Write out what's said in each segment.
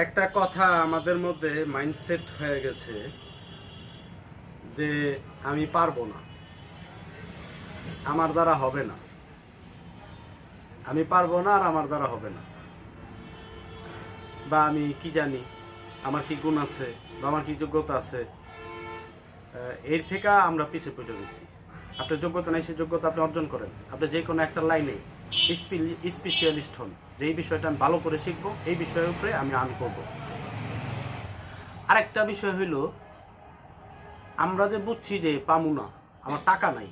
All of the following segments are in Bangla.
একটা কথা আমাদের মধ্যে মাইন্ডসেট হয়ে গেছে যে আমি পারবো না, আমার দ্বারা হবে না, আমি পারবো না আর আমার দ্বারা হবে না, বা আমি কি জানি, আমার কি গুণ আছে বা আমার কি যোগ্যতা আছে। এর থেকে আমরা পিছিয়ে পড়ে গেছি। আপনার যোগ্যতা নেই, সেই যোগ্যতা আপনি অর্জন করেন। আপনি যে কোনো একটা লাইনে স্পেশালিস্ট হন, যে এই বিষয়টা আমি ভালো করে শিখবো, এই বিষয়ের উপরে আমি আর্ন করবো। আরেকটা বিষয় হইল, আমরা যে বুঝছি যে পামু না, আমার টাকা নাই,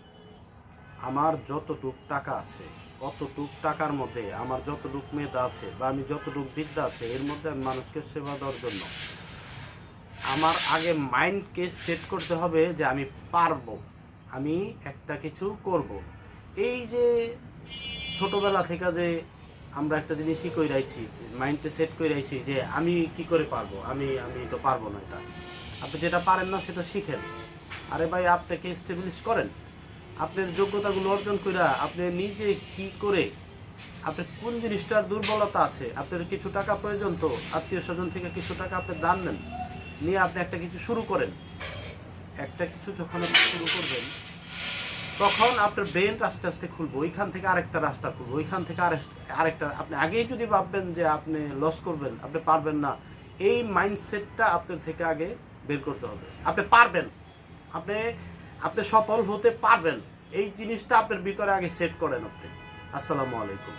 আমার যতটুক টাকা আছে অতটুক টাকার মধ্যে আমার যতটুক মেধা আছে বা আমি যতটুক বিদ্যা আছে, এর মধ্যে আমি মানুষকে সেবা দেওয়ার জন্য আমার আগে মাইন্ডকে সেট করতে হবে যে আমি পারবো, আমি একটা কিছু করব। এই যে ছোটবেলা থেকে যে আমরা একটা জিনিসই করে রাখছি, মাইন্ডে সেট করে রাখছি যে আমি কি করে পারবো, আমি আমি তো পারবো না। এটা আপনি যেটা পারেন না সেটা শিখেন। আরে ভাই, আপনাকে এস্টাবলিশ করেন, আপনার যোগ্যতাগুলো অর্জন করে আপনি নিজে কি করে, আপনার কোন জিনিসটার দুর্বলতা আছে, আপনার কিছু টাকা প্রয়োজন, তো আত্মীয় স্বজন থেকে কিছু টাকা আপনি দান নেন, নিয়ে আপনি একটা কিছু শুরু করেন। একটা কিছু যখন আপনি শুরু করবেন, তখন আপনার ব্রেন আস্তে আস্তে খুলবো, ওইখান থেকে আরেকটা রাস্তা খুলবো, ওইখান থেকে আরেকটা। আপনি আগেই যদি ভাববেন যে আপনি লস করবেন, আপনি পারবেন না, এই মাইন্ডসেটটা আপনার থেকে আগে বের করতে হবে। আপনি পারবেন, আপনি আপনি সফল হতে পারবেন, এই জিনিসটা আপনার ভিতরে আগে সেট করেন আপনি। আসসালামু আলাইকুম।